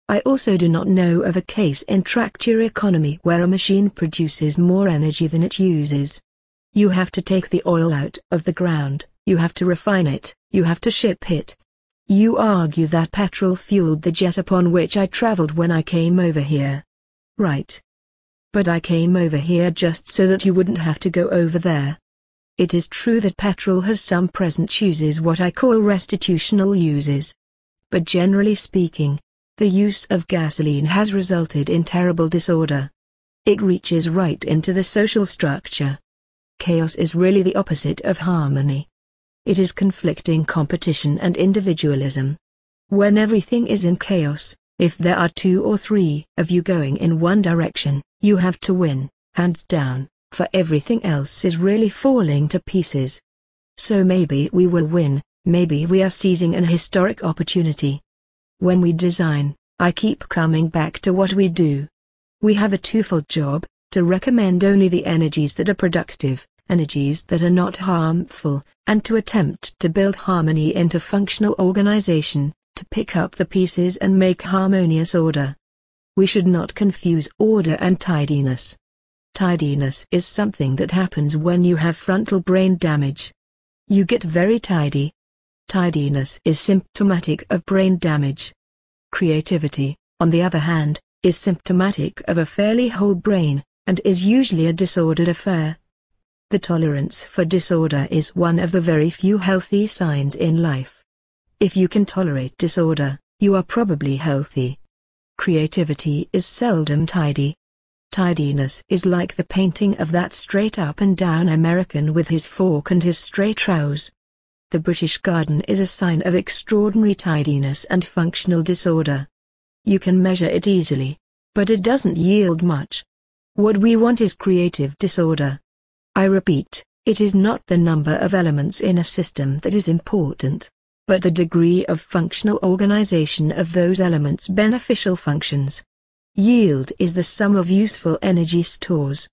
I also do not know of a case in tractor economy where a machine produces more energy than it uses. You have to take the oil out of the ground, you have to refine it, you have to ship it. You argue that petrol fueled the jet upon which I traveled when I came over here. Right. But I came over here just so that you wouldn't have to go over there. It is true that petrol has some present uses, what I call restitutional uses. But generally speaking, the use of gasoline has resulted in terrible disorder. It reaches right into the social structure. Chaos is really the opposite of harmony. It is conflicting competition and individualism. When everything is in chaos, if there are 2 or 3 of you going in one direction, you have to win, hands down, for everything else is really falling to pieces. So maybe we will win, maybe we are seizing an historic opportunity. When we design, I keep coming back to what we do. We have a twofold job, to recommend only the energies that are productive, energies that are not harmful, and to attempt to build harmony into functional organization, to pick up the pieces and make harmonious order. We should not confuse order and tidiness. Tidiness is something that happens when you have frontal brain damage. You get very tidy. Tidiness is symptomatic of brain damage. Creativity, on the other hand, is symptomatic of a fairly whole brain, and is usually a disordered affair. The tolerance for disorder is one of the very few healthy signs in life. If you can tolerate disorder, you are probably healthy. Creativity is seldom tidy. Tidiness is like the painting of that straight up and down American with his fork and his stray trousers. The British garden is a sign of extraordinary tidiness and functional disorder. You can measure it easily, but it doesn't yield much. What we want is creative disorder. I repeat, it is not the number of elements in a system that is important, but the degree of functional organization of those elements' beneficial functions. Yield is the sum of useful energy stores.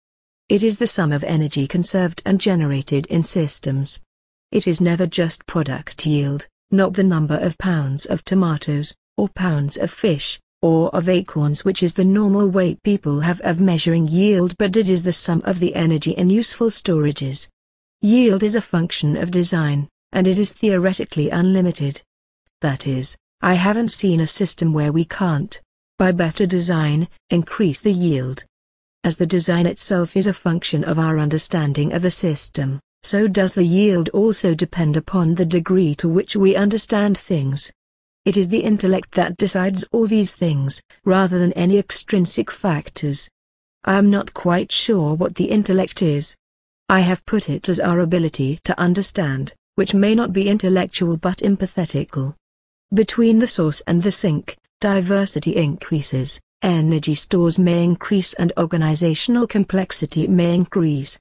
It is the sum of energy conserved and generated in systems. It is never just product yield, not the number of pounds of tomatoes, or pounds of fish, or of acorns, which is the normal way people have of measuring yield, but it is the sum of the energy in useful storages. Yield is a function of design, and it is theoretically unlimited. That is, I haven't seen a system where we can't, by better design, increase the yield. As the design itself is a function of our understanding of the system, so does the yield also depend upon the degree to which we understand things. It is the intellect that decides all these things, rather than any extrinsic factors. I am not quite sure what the intellect is. I have put it as our ability to understand, which may not be intellectual but empathetical. Between the source and the sink, diversity increases, energy stores may increase and organizational complexity may increase.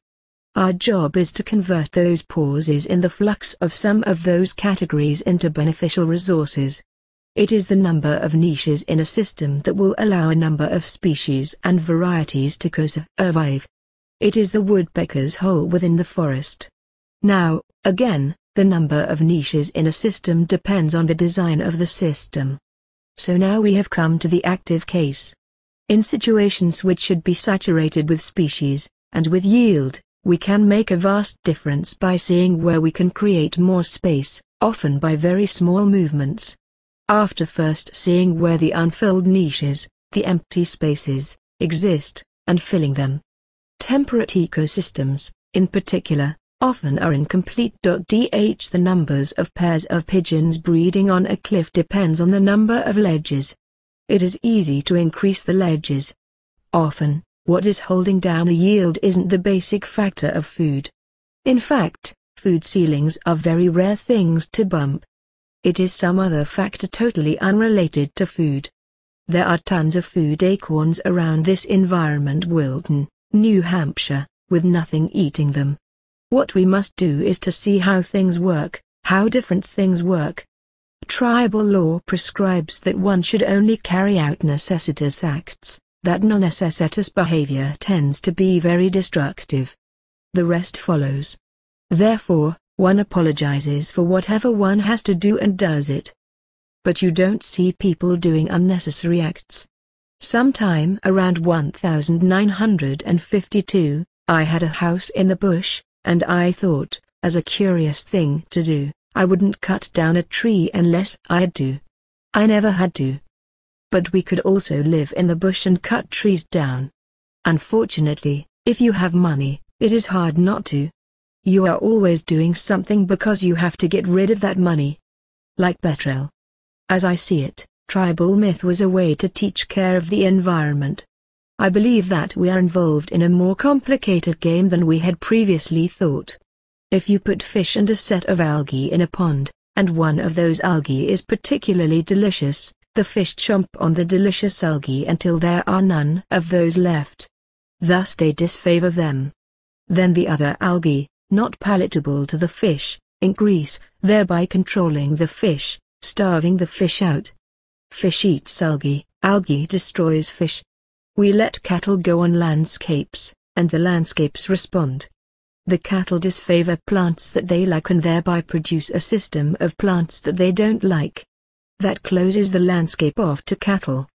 Our job is to convert those pauses in the flux of some of those categories into beneficial resources. It is the number of niches in a system that will allow a number of species and varieties to co-survive. It is the woodpecker's hole within the forest. Now, again, the number of niches in a system depends on the design of the system. So now we have come to the active case. In situations which should be saturated with species, and with yield, we can make a vast difference by seeing where we can create more space, often by very small movements. After first seeing where the unfilled niches, the empty spaces, exist, and filling them. Temperate ecosystems, in particular, often are incomplete. The numbers of pairs of pigeons breeding on a cliff depends on the number of ledges. It is easy to increase the ledges. Often, what is holding down a yield isn't the basic factor of food. In fact, food ceilings are very rare things to bump. It is some other factor totally unrelated to food. There are tons of food acorns around this environment, Wilton, New Hampshire, with nothing eating them. What we must do is to see how things work, how different things work. Tribal law prescribes that one should only carry out necessitous acts, that non-necessitous behavior tends to be very destructive. The rest follows. Therefore, one apologizes for whatever one has to do and does it. But you don't see people doing unnecessary acts. Sometime around 1952, I had a house in the bush, and I thought, as a curious thing to do, I wouldn't cut down a tree unless I had to. I never had to. But we could also live in the bush and cut trees down. Unfortunately, if you have money, it is hard not to. You are always doing something because you have to get rid of that money. Like petrol. As I see it, tribal myth was a way to teach care of the environment. I believe that we are involved in a more complicated game than we had previously thought. If you put fish and a set of algae in a pond, and one of those algae is particularly delicious, the fish chomp on the delicious algae until there are none of those left. Thus they disfavor them. Then the other algae, not palatable to the fish, increase, thereby controlling the fish, starving the fish out. Fish eats algae, algae destroys fish. We let cattle go on landscapes, and the landscapes respond. The cattle disfavor plants that they like and thereby produce a system of plants that they don't like. That closes the landscape off to cattle.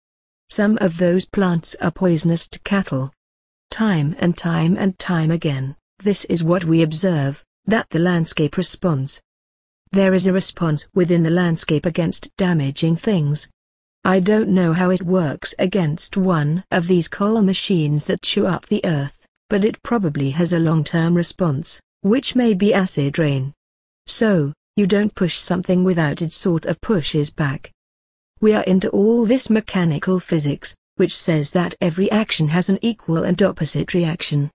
Some of those plants are poisonous to cattle. Time and time again, this is what we observe, that the landscape responds. There is a response within the landscape against damaging things. I don't know how it works against one of these coal machines that chew up the earth, but it probably has a long-term response, which may be acid rain. So, you don't push something without it sort of pushes back. We are into all this mechanical physics, which says that every action has an equal and opposite reaction.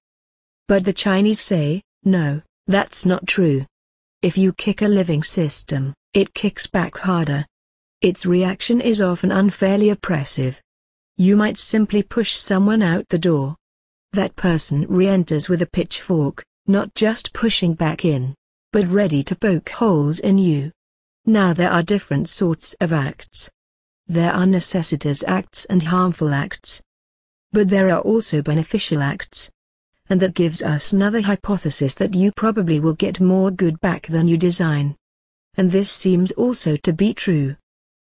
But the Chinese say, no, that's not true. If you kick a living system, it kicks back harder. Its reaction is often unfairly oppressive. You might simply push someone out the door. That person re-enters with a pitchfork, not just pushing back in, but ready to poke holes in you. Now there are different sorts of acts. There are necessitous acts and harmful acts. But there are also beneficial acts. And that gives us another hypothesis that you probably will get more good back than you design. And this seems also to be true.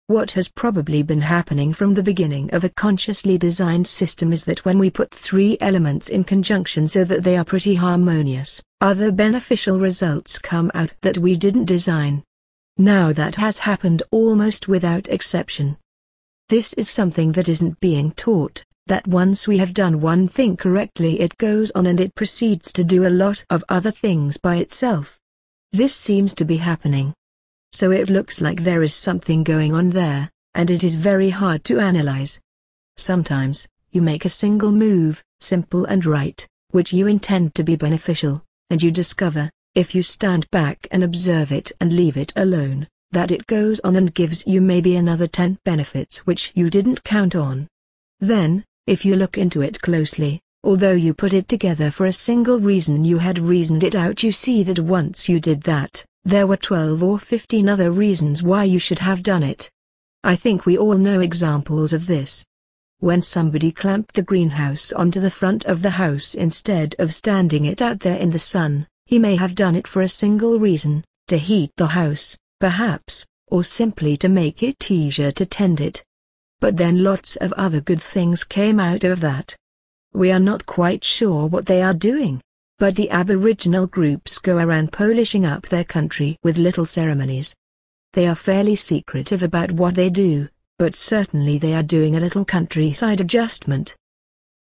What has probably been happening from the beginning of a consciously designed system is that when we put three elements in conjunction so that they are pretty harmonious, other beneficial results come out that we didn't design. Now that has happened almost without exception. This is something that isn't being taught, that once we have done one thing correctly it goes on and it proceeds to do a lot of other things by itself. This seems to be happening. So it looks like there is something going on there, and it is very hard to analyze. Sometimes, you make a single move, simple and right, which you intend to be beneficial, and you discover, if you stand back and observe it and leave it alone, that it goes on and gives you maybe another 10 benefits which you didn't count on. Then, if you look into it closely, Although you put it together for a single reason, you had reasoned it out. You see that once you did that, there were 12 or 15 other reasons why you should have done it. I think we all know examples of this. When somebody clamped the greenhouse onto the front of the house instead of standing it out there in the sun, he may have done it for a single reason: to heat the house, perhaps, or simply to make it easier to tend it. But then lots of other good things came out of that. We are not quite sure what they are doing, but the Aboriginal groups go around polishing up their country with little ceremonies. They are fairly secretive about what they do, but certainly they are doing a little countryside adjustment.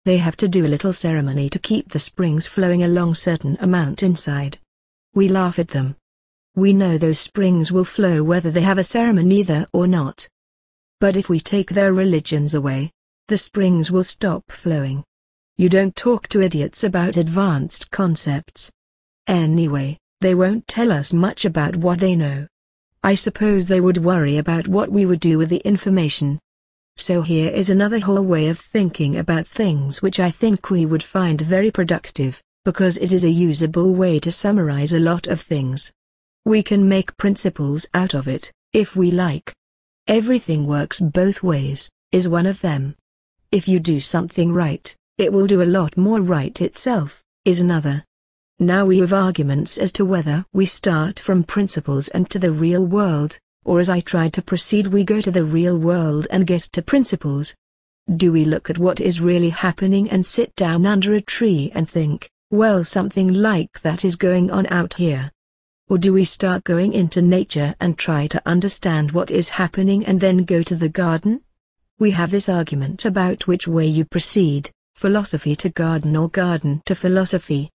They have to do a little ceremony to keep the springs flowing along certain amount inside. We laugh at them. We know those springs will flow whether they have a ceremony there or not. But if we take their religions away, the springs will stop flowing. You don't talk to idiots about advanced concepts. Anyway, they won't tell us much about what they know. I suppose they would worry about what we would do with the information. So here is another whole way of thinking about things which I think we would find very productive, because it is a usable way to summarize a lot of things. We can make principles out of it, if we like. Everything works both ways, is one of them. If you do something right, it will do a lot more right itself, is another. Now we have arguments as to whether we start from principles and to the real world, or as I tried to proceed we go to the real world and get to principles. Do we look at what is really happening and sit down under a tree and think, well, something like that is going on out here? Or do we start going into nature and try to understand what is happening and then go to the garden? We have this argument about which way you proceed, philosophy to garden or garden to philosophy.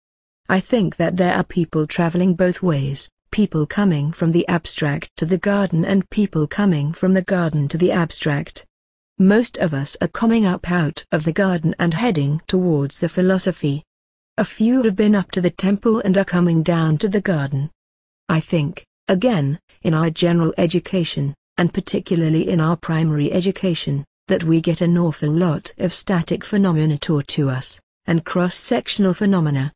I think that there are people traveling both ways, people coming from the abstract to the garden and people coming from the garden to the abstract. Most of us are coming up out of the garden and heading towards the philosophy. A few have been up to the temple and are coming down to the garden. I think, again, in our general education, and particularly in our primary education, that we get an awful lot of static phenomena taught to us, and cross-sectional phenomena.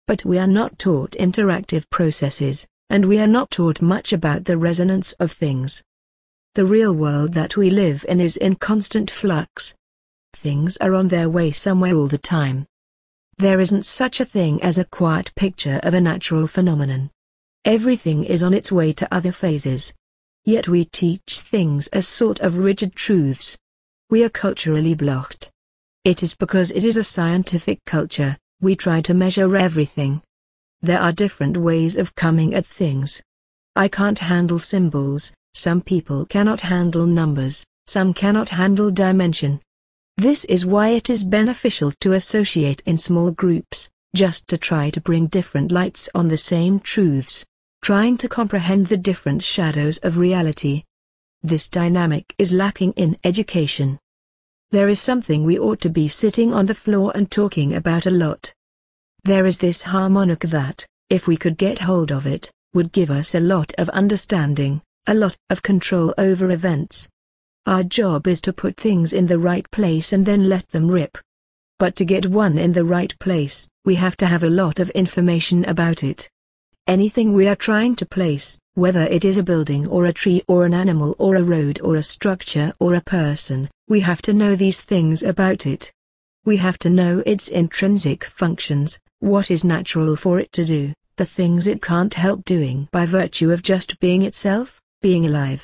But we are not taught interactive processes, and we are not taught much about the resonance of things. The real world that we live in is in constant flux. Things are on their way somewhere all the time. There isn't such a thing as a quiet picture of a natural phenomenon. Everything is on its way to other phases. Yet we teach things as sort of rigid truths. We are culturally blocked. It is because it is a scientific culture, we try to measure everything. There are different ways of coming at things. I can't handle symbols, some people cannot handle numbers, some cannot handle dimension. This is why it is beneficial to associate in small groups, just to try to bring different lights on the same truths, trying to comprehend the different shadows of reality. This dynamic is lacking in education. There is something we ought to be sitting on the floor and talking about a lot. There is this harmonic that, if we could get hold of it, would give us a lot of understanding, a lot of control over events. Our job is to put things in the right place and then let them rip. But to get one in the right place, we have to have a lot of information about it. Anything we are trying to place, whether it is a building or a tree or an animal or a road or a structure or a person, we have to know these things about it. We have to know its intrinsic functions, what is natural for it to do, the things it can't help doing by virtue of just being itself, being alive.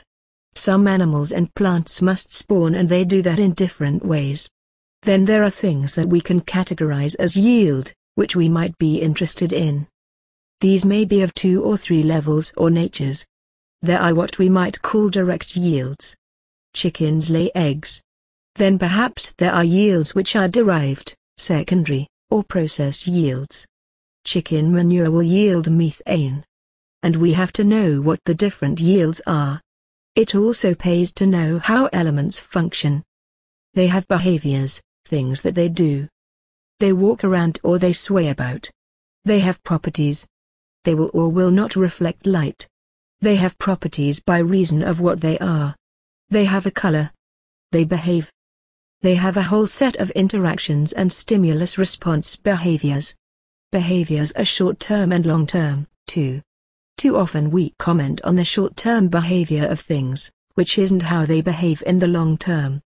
Some animals and plants must spawn and they do that in different ways. Then there are things that we can categorize as yield, which we might be interested in. These may be of 2 or 3 levels or natures. There are what we might call direct yields. Chickens lay eggs. Then perhaps there are yields which are derived, secondary, or processed yields. Chicken manure will yield methane. And we have to know what the different yields are. It also pays to know how elements function. They have behaviors, things that they do. They walk around or they sway about. They have properties. They will or will not reflect light. They have properties by reason of what they are. They have a color. They behave. They have a whole set of interactions and stimulus-response behaviors. Behaviors are short-term and long-term, too. Too often we comment on the short-term behavior of things, which isn't how they behave in the long term.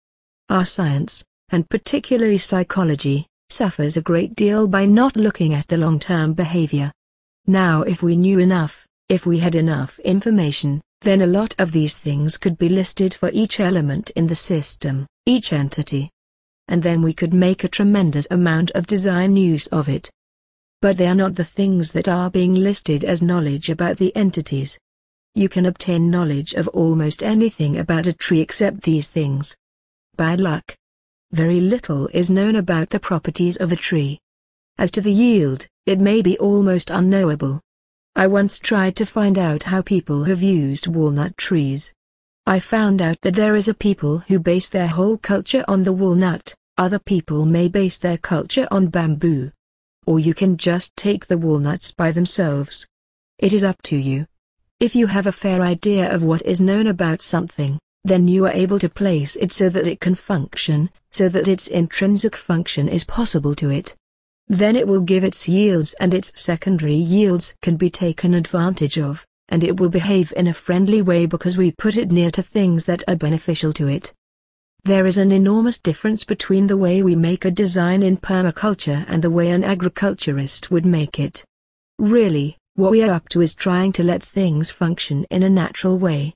Our science, and particularly psychology, suffers a great deal by not looking at the long-term behavior. Now if we knew enough, if we had enough information, then a lot of these things could be listed for each element in the system, each entity. And then we could make a tremendous amount of design use of it. But they are not the things that are being listed as knowledge about the entities. You can obtain knowledge of almost anything about a tree except these things. Bad luck. Very little is known about the properties of a tree. As to the yield, it may be almost unknowable. I once tried to find out how people have used walnut trees. I found out that there is a people who base their whole culture on the walnut, other people may base their culture on bamboo. Or you can just take the walnuts by themselves. It is up to you. If you have a fair idea of what is known about something, then you are able to place it so that it can function, so that its intrinsic function is possible to it. Then it will give its yields and its secondary yields can be taken advantage of, and it will behave in a friendly way because we put it near to things that are beneficial to it. There is an enormous difference between the way we make a design in permaculture and the way an agriculturist would make it. Really, what we are up to is trying to let things function in a natural way,